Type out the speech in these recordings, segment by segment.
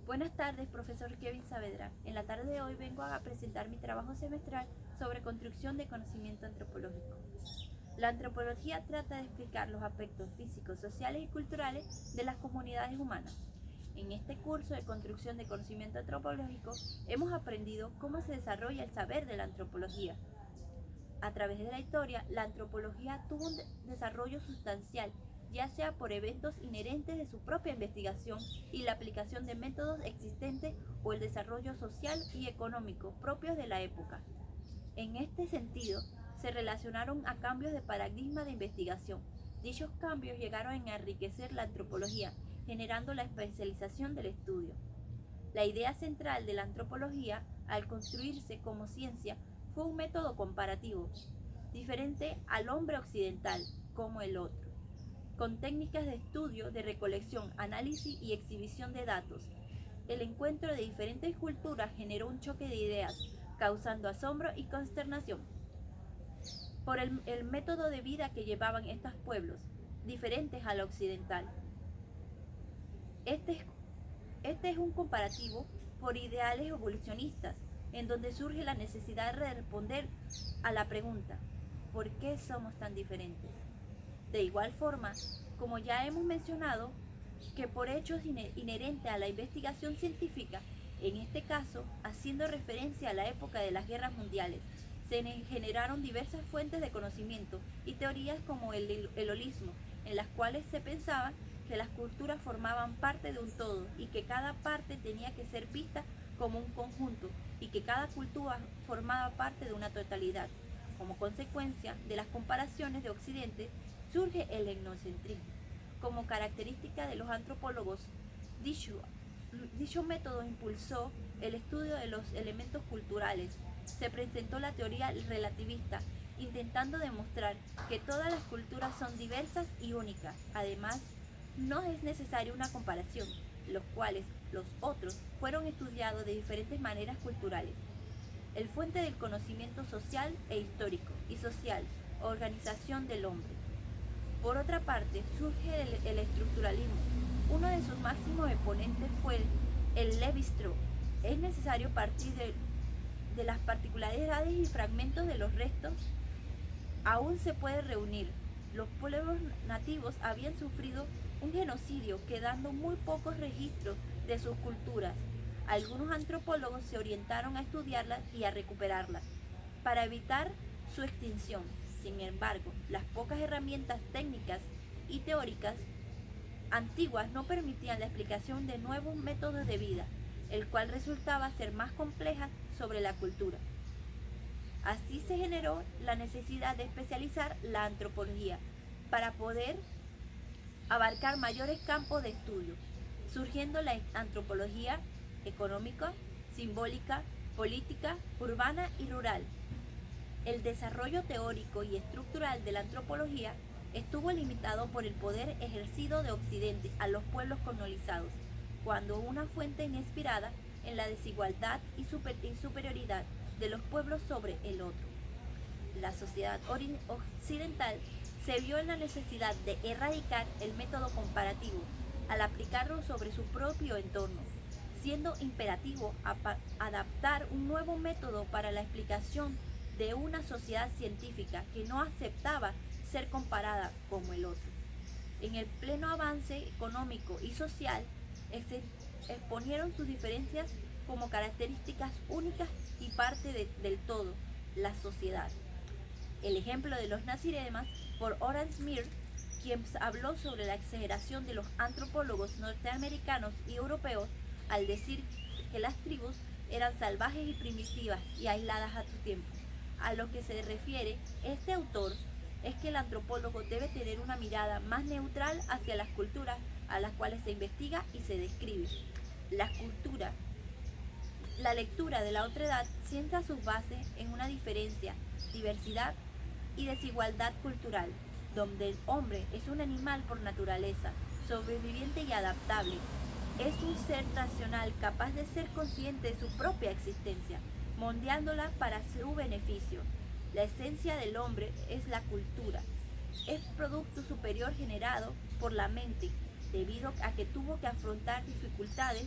Buenas tardes, profesor Kevin Saavedra. En la tarde de hoy vengo a presentar mi trabajo semestral sobre construcción de conocimiento antropológico. La antropología trata de explicar los aspectos físicos, sociales y culturales de las comunidades humanas. En este curso de construcción de conocimiento antropológico hemos aprendido cómo se desarrolla el saber de la antropología. A través de la historia, la antropología tuvo un desarrollo sustancial, ya sea por eventos inherentes de su propia investigación y la aplicación de métodos existentes o el desarrollo social y económico propios de la época. En este sentido, se relacionaron a cambios de paradigma de investigación. Dichos cambios llegaron a enriquecer la antropología, generando la especialización del estudio. La idea central de la antropología, al construirse como ciencia, fue un método comparativo, diferente al hombre occidental como el otro, con técnicas de estudio, de recolección, análisis y exhibición de datos. El encuentro de diferentes culturas generó un choque de ideas, causando asombro y consternación por el método de vida que llevaban estos pueblos, diferentes al occidental. Este es un comparativo por ideales evolucionistas, en donde surge la necesidad de responder a la pregunta, ¿por qué somos tan diferentes? De igual forma, como ya hemos mencionado, que por hechos inherentes a la investigación científica, en este caso, haciendo referencia a la época de las guerras mundiales, se generaron diversas fuentes de conocimiento y teorías como el holismo, en las cuales se pensaba que las culturas formaban parte de un todo y que cada parte tenía que ser vista como un conjunto y que cada cultura formaba parte de una totalidad. Como consecuencia de las comparaciones de Occidente, surge el etnocentrismo. Como característica de los antropólogos, dicho método impulsó el estudio de los elementos culturales. Se presentó la teoría relativista, intentando demostrar que todas las culturas son diversas y únicas. Además, no es necesaria una comparación, los cuales los otros fueron estudiados de diferentes maneras culturales. El fuente del conocimiento social e histórico y social, organización del hombre. Por otra parte, surge el estructuralismo. Uno de sus máximos exponentes fue el Levi-Strauss. Es necesario partir de las particularidades y fragmentos de los restos. Aún se puede reunir. Los pueblos nativos habían sufrido un genocidio, quedando muy pocos registros de sus culturas. Algunos antropólogos se orientaron a estudiarlas y a recuperarlas para evitar su extinción. Sin embargo, las pocas herramientas técnicas y teóricas antiguas no permitían la explicación de nuevos métodos de vida, el cual resultaba ser más compleja sobre la cultura. Así se generó la necesidad de especializar la antropología para poder abarcar mayores campos de estudio, surgiendo la antropología económica, simbólica, política, urbana y rural. El desarrollo teórico y estructural de la antropología estuvo limitado por el poder ejercido de Occidente a los pueblos colonizados, cuando una fuente inspirada en la desigualdad y superioridad de los pueblos sobre el otro. La sociedad occidental se vio en la necesidad de erradicar el método comparativo al aplicarlo sobre su propio entorno, siendo imperativo adaptar un nuevo método para la explicación de una sociedad científica que no aceptaba ser comparada como el otro. En el pleno avance económico y social, exponieron sus diferencias como características únicas y parte del todo, la sociedad. El ejemplo de los naziremas por Horace Meir, quien habló sobre la exageración de los antropólogos norteamericanos y europeos al decir que las tribus eran salvajes y primitivas y aisladas a su tiempo. A lo que se refiere este autor es que el antropólogo debe tener una mirada más neutral hacia las culturas a las cuales se investiga y se describe. La lectura de la otredad sienta sus bases en una diferencia, diversidad y desigualdad cultural, donde el hombre es un animal por naturaleza, sobreviviente y adaptable. Es un ser racional capaz de ser consciente de su propia existencia, moldeándola para su beneficio. La esencia del hombre es la cultura. Es producto superior generado por la mente, debido a que tuvo que afrontar dificultades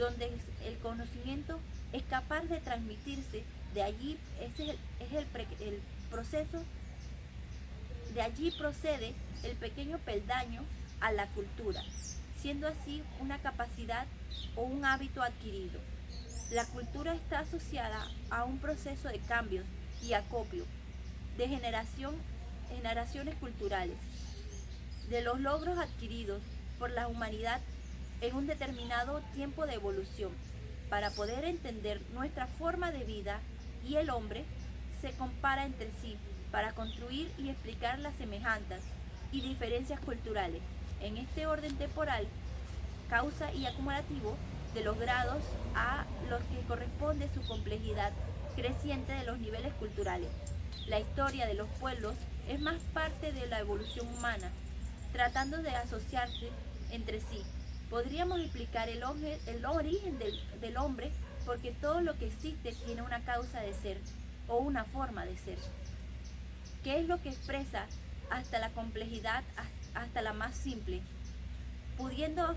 donde el conocimiento es capaz de transmitirse. De allí ese es el proceso, de allí procede el pequeño peldaño a la cultura, siendo así una capacidad o un hábito adquirido. La cultura está asociada a un proceso de cambios y acopio de generaciones culturales, de los logros adquiridos por la humanidad en un determinado tiempo de evolución. Para poder entender nuestra forma de vida y el hombre se compara entre sí para construir y explicar las semejanzas y diferencias culturales. En este orden temporal, causa y acumulativo de los grados a los que corresponde su complejidad creciente de los niveles culturales. La historia de los pueblos es más parte de la evolución humana, tratando de asociarse entre sí. Podríamos explicar el origen del hombre porque todo lo que existe tiene una causa de ser o una forma de ser. ¿Qué es lo que expresa hasta la complejidad, hasta la más simple? Pudiendo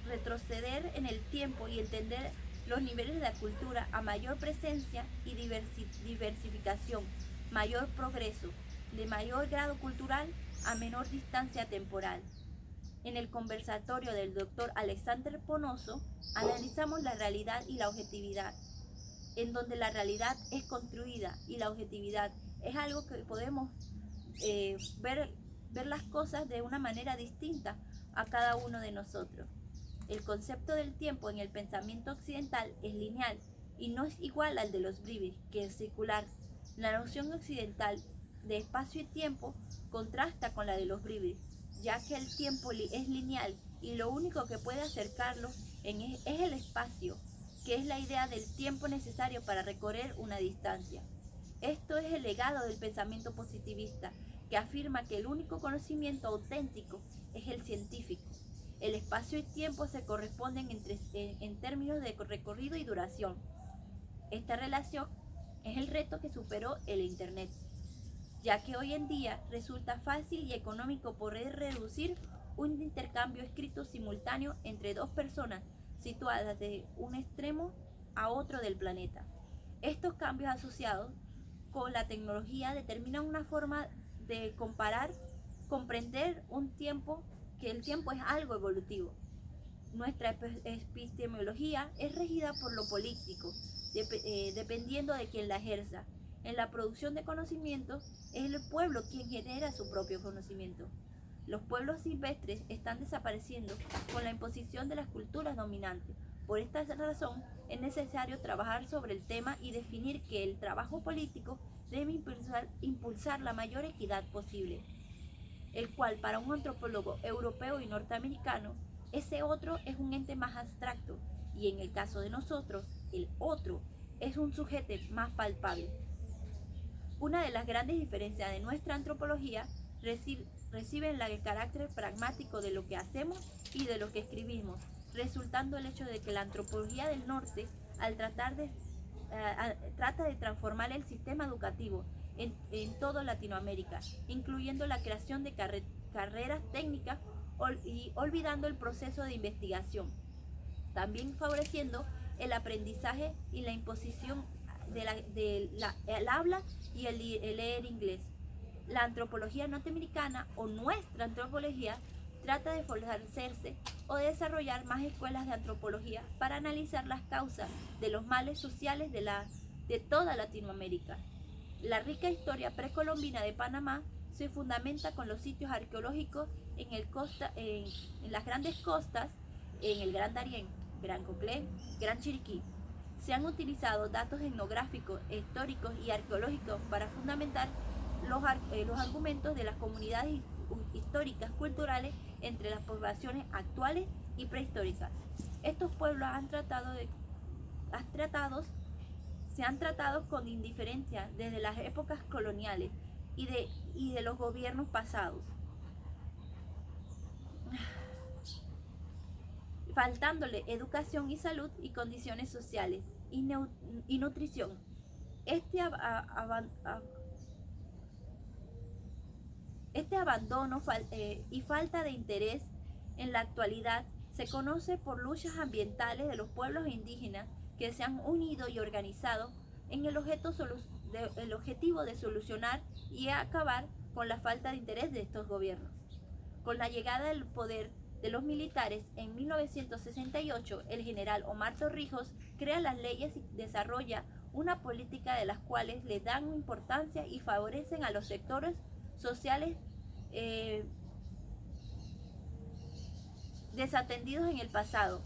retroceder en el tiempo y entender los niveles de la cultura a mayor presencia y diversificación, mayor progreso, de mayor grado cultural a menor distancia temporal. En el conversatorio del doctor Alexander Ponoso analizamos la realidad y la objetividad, en donde la realidad es construida y la objetividad es algo que podemos ver las cosas de una manera distinta a cada uno de nosotros. El concepto del tiempo en el pensamiento occidental es lineal y no es igual al de los bribes, que es circular. La noción occidental de espacio y tiempo contrasta con la de los bribes, ya que el tiempo es lineal y lo único que puede acercarlo es el espacio, que es la idea del tiempo necesario para recorrer una distancia. Esto es el legado del pensamiento positivista, que afirma que el único conocimiento auténtico es el científico. El espacio y tiempo se corresponden en términos de recorrido y duración. Esta relación es el reto que superó el Internet, ya que hoy en día resulta fácil y económico poder reducir un intercambio escrito simultáneo entre dos personas situadas de un extremo a otro del planeta. Estos cambios asociados con la tecnología determinan una forma de comprender que el tiempo es algo evolutivo. Nuestra epistemología es regida por lo político, dependiendo de quien la ejerza. En la producción de conocimiento es el pueblo quien genera su propio conocimiento. Los pueblos silvestres están desapareciendo con la imposición de las culturas dominantes. Por esta razón es necesario trabajar sobre el tema y definir que el trabajo político debe impulsar la mayor equidad posible, el cual para un antropólogo europeo y norteamericano, ese otro es un ente más abstracto y en el caso de nosotros, el otro es un sujeto más palpable. Una de las grandes diferencias de nuestra antropología reside en el carácter pragmático de lo que hacemos y de lo que escribimos, resultando el hecho de que la antropología del norte, al trata de transformar el sistema educativo en toda Latinoamérica, incluyendo la creación de carreras técnicas y olvidando el proceso de investigación, también favoreciendo el aprendizaje y la imposición el habla y el leer inglés. La antropología norteamericana o nuestra antropología trata de fortalecerse o de desarrollar más escuelas de antropología para analizar las causas de los males sociales de toda Latinoamérica. La rica historia precolombina de Panamá se fundamenta con los sitios arqueológicos en las grandes costas, en el Gran Darién, Gran Coclé, Gran Chiriquí. Se han utilizado datos etnográficos, históricos y arqueológicos para fundamentar los argumentos de las comunidades históricas culturales entre las poblaciones actuales y prehistóricas. Estos pueblos se han tratado con indiferencia desde las épocas coloniales y de los gobiernos pasados, faltándole educación y salud y condiciones sociales y nutrición. Este abandono y falta de interés en la actualidad Se conoce por luchas ambientales de los pueblos indígenas que se han unido y organizado en el objetivo de solucionar y acabar con la falta de interés de estos gobiernos. Con la llegada del poder de los militares en 1968, el general Omar Torrijos crea las leyes y desarrolla una política de las cuales le dan importancia y favorecen a los sectores sociales desatendidos en el pasado,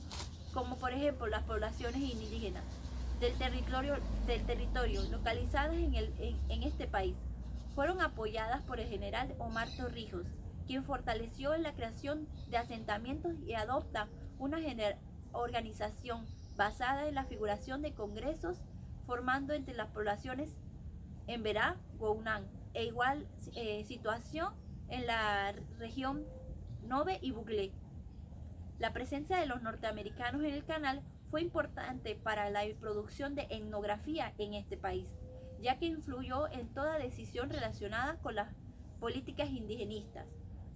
como por ejemplo las poblaciones indígenas del territorio localizadas en este país. Fueron apoyadas por el general Omar Torrijos, quien fortaleció en la creación de asentamientos y adopta una organización basada en la figuración de congresos, formando entre las poblaciones Emberá, Gounán, e igual situación en la región Nove y Buglé. La presencia de los norteamericanos en el canal fue importante para la producción de etnografía en este país, ya que influyó en toda decisión relacionada con las políticas indigenistas.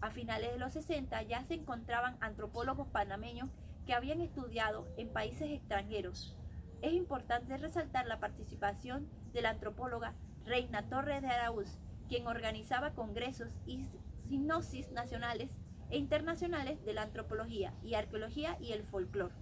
A finales de los 60 ya se encontraban antropólogos panameños que habían estudiado en países extranjeros. Es importante resaltar la participación de la antropóloga Reina Torres de Araúz, quien organizaba congresos y sinopsis nacionales e internacionales de la antropología y arqueología y el folclore.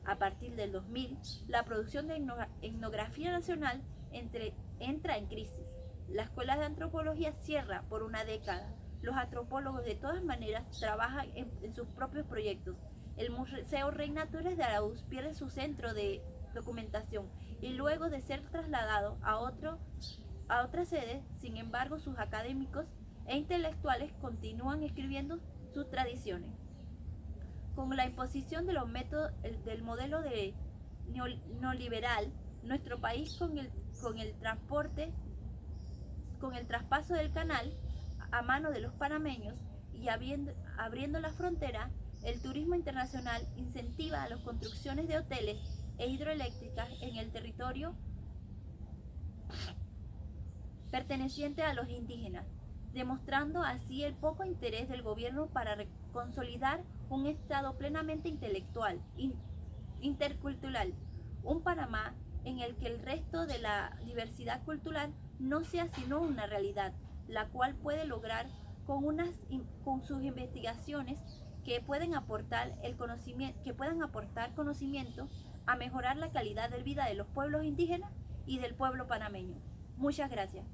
A partir del 2000, la producción de etnografía nacional entra en crisis. La Escuela de Antropología cierra por una década. Los antropólogos de todas maneras trabajan en sus propios proyectos. El Museo Reina Torres de Araúz pierde su centro de documentación y luego de ser trasladado a otra sede, sin embargo, sus académicos e intelectuales continúan escribiendo sus tradiciones. Con la imposición de los métodos del modelo neoliberal, nuestro país con el traspaso del canal a mano de los panameños y abriendo la frontera, el turismo internacional incentiva las construcciones de hoteles e hidroeléctricas en el territorio perteneciente a los indígenas, demostrando así el poco interés del gobierno para consolidar un Estado plenamente intelectual, intercultural, un Panamá en el que el resto de la diversidad cultural no sea sino una realidad, la cual puede lograr con sus investigaciones que puedan aportar conocimiento a mejorar la calidad de vida de los pueblos indígenas y del pueblo panameño. Muchas gracias.